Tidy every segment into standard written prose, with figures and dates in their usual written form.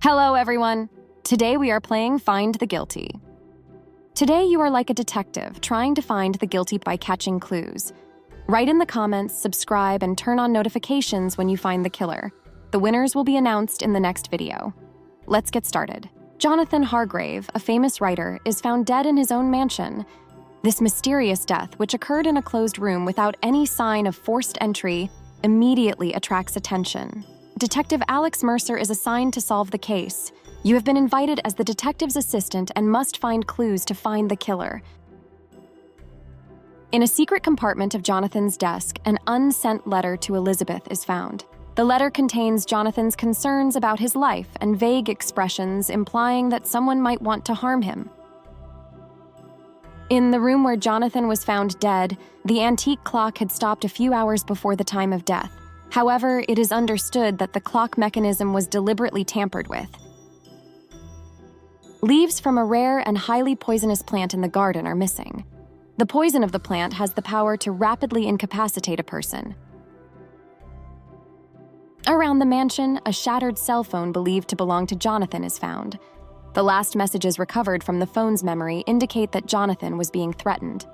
Hello, everyone. Today we are playing Find the Guilty. Today you are like a detective trying to find the guilty by catching clues. Write in the comments, subscribe, and turn on notifications when you find the killer. The winners will be announced in the next video. Let's get started. Jonathan Hargrave, a famous writer, is found dead in his own mansion. This mysterious death, which occurred in a closed room without any sign of forced entry, immediately attracts attention. Detective Alex Mercer is assigned to solve the case. You have been invited as the detective's assistant and must find clues to find the killer. In a secret compartment of Jonathan's desk, an unsent letter to Elizabeth is found. The letter contains Jonathan's concerns about his life and vague expressions implying that someone might want to harm him. In the room where Jonathan was found dead, the antique clock had stopped a few hours before the time of death. However, it is understood that the clock mechanism was deliberately tampered with. Leaves from a rare and highly poisonous plant in the garden are missing. The poison of the plant has the power to rapidly incapacitate a person. Around the mansion, a shattered cell phone believed to belong to Jonathan is found. The last messages recovered from the phone's memory indicate that Jonathan was being threatened.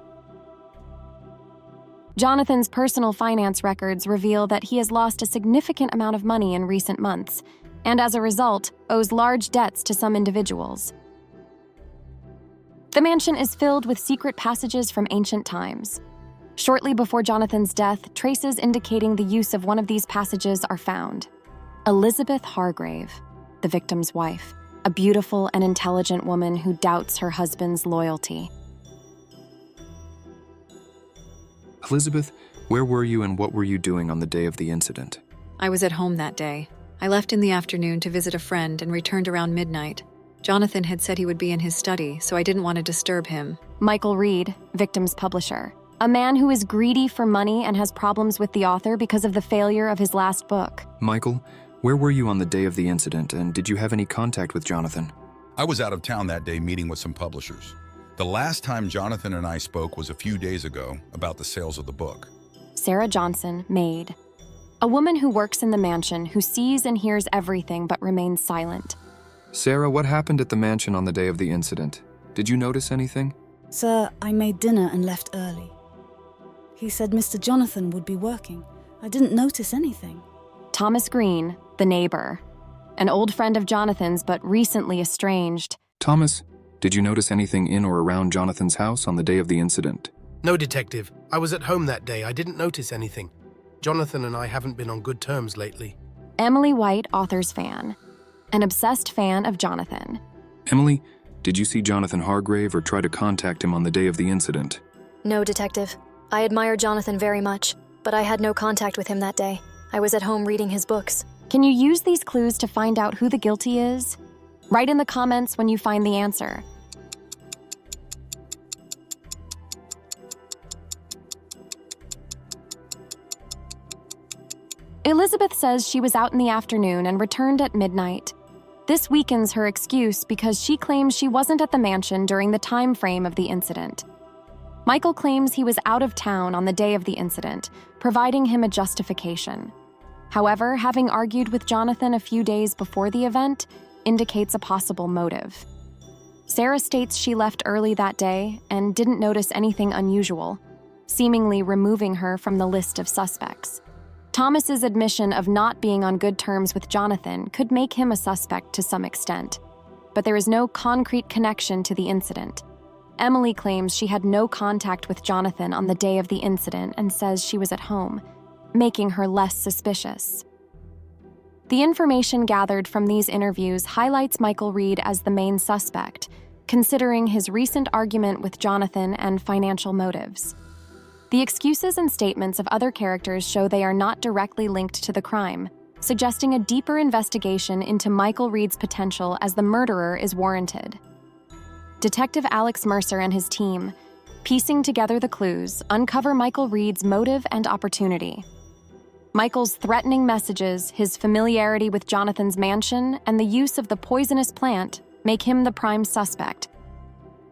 Jonathan's personal finance records reveal that he has lost a significant amount of money in recent months, and as a result, owes large debts to some individuals. The mansion is filled with secret passages from ancient times. Shortly before Jonathan's death, traces indicating the use of one of these passages are found. Elizabeth Hargrave, the victim's wife, a beautiful and intelligent woman who doubts her husband's loyalty. Elizabeth, where were you and what were you doing on the day of the incident? I was at home that day. I left in the afternoon to visit a friend and returned around midnight. Jonathan had said he would be in his study, so I didn't want to disturb him. Michael Reed, victim's publisher, a man who is greedy for money and has problems with the author because of the failure of his last book. Michael, where were you on the day of the incident and did you have any contact with Jonathan? I was out of town that day meeting with some publishers. The last time Jonathan and I spoke was a few days ago about the sales of the book. Sarah Johnson, maid. A woman who works in the mansion who sees and hears everything but remains silent. Sarah, what happened at the mansion on the day of the incident? Did you notice anything? Sir, I made dinner and left early. He said Mr. Jonathan would be working. I didn't notice anything. Thomas Green, the neighbor. An old friend of Jonathan's but recently estranged. Thomas, did you notice anything in or around Jonathan's house on the day of the incident? No, Detective. I was at home that day. I didn't notice anything. Jonathan and I haven't been on good terms lately. Emily White, author's fan. An obsessed fan of Jonathan. Emily, did you see Jonathan Hargrave or try to contact him on the day of the incident? No, Detective. I admire Jonathan very much, but I had no contact with him that day. I was at home reading his books. Can you use these clues to find out who the guilty is? Write in the comments when you find the answer. Elizabeth says she was out in the afternoon and returned at midnight. This weakens her excuse because she claims she wasn't at the mansion during the time frame of the incident. Michael claims he was out of town on the day of the incident, providing him a justification. However, having argued with Jonathan a few days before the event indicates a possible motive. Sarah states she left early that day and didn't notice anything unusual, seemingly removing her from the list of suspects. Thomas's admission of not being on good terms with Jonathan could make him a suspect to some extent, but there is no concrete connection to the incident. Emily claims she had no contact with Jonathan on the day of the incident and says she was at home, making her less suspicious. The information gathered from these interviews highlights Michael Reed as the main suspect, considering his recent argument with Jonathan and financial motives. The excuses and statements of other characters show they are not directly linked to the crime, suggesting a deeper investigation into Michael Reed's potential as the murderer is warranted. Detective Alex Mercer and his team, piecing together the clues, uncover Michael Reed's motive and opportunity. Michael's threatening messages, his familiarity with Jonathan's mansion, and the use of the poisonous plant make him the prime suspect.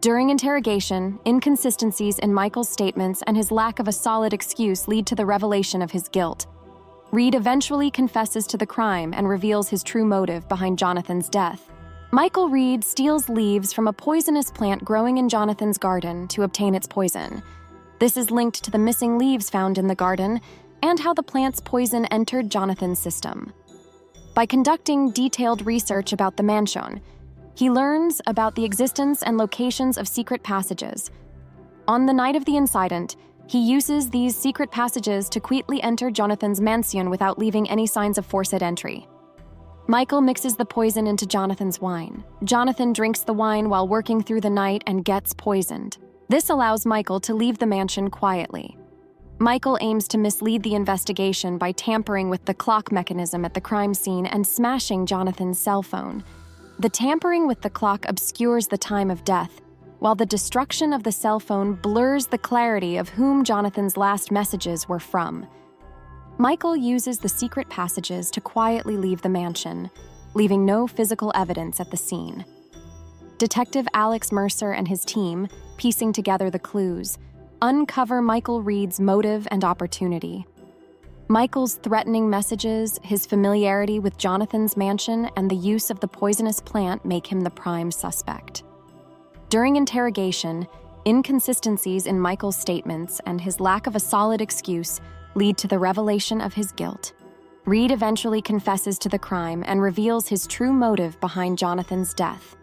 During interrogation, inconsistencies in Michael's statements and his lack of a solid excuse lead to the revelation of his guilt. Reed eventually confesses to the crime and reveals his true motive behind Jonathan's death. Michael Reed steals leaves from a poisonous plant growing in Jonathan's garden to obtain its poison. This is linked to the missing leaves found in the garden and how the plant's poison entered Jonathan's system. By conducting detailed research about the mansion, he learns about the existence and locations of secret passages. On the night of the incident, he uses these secret passages to quietly enter Jonathan's mansion without leaving any signs of forced entry. Michael mixes the poison into Jonathan's wine. Jonathan drinks the wine while working through the night and gets poisoned. This allows Michael to leave the mansion quietly. Michael aims to mislead the investigation by tampering with the clock mechanism at the crime scene and smashing Jonathan's cell phone. The tampering with the clock obscures the time of death, while the destruction of the cell phone blurs the clarity of whom Jonathan's last messages were from. Michael uses the secret passages to quietly leave the mansion, leaving no physical evidence at the scene. Detective Alex Mercer and his team, piecing together the clues, uncover Michael Reed's motive and opportunity. Michael's threatening messages, his familiarity with Jonathan's mansion, and the use of the poisonous plant make him the prime suspect. During interrogation, inconsistencies in Michael's statements and his lack of a solid excuse lead to the revelation of his guilt. Reed eventually confesses to the crime and reveals his true motive behind Jonathan's death.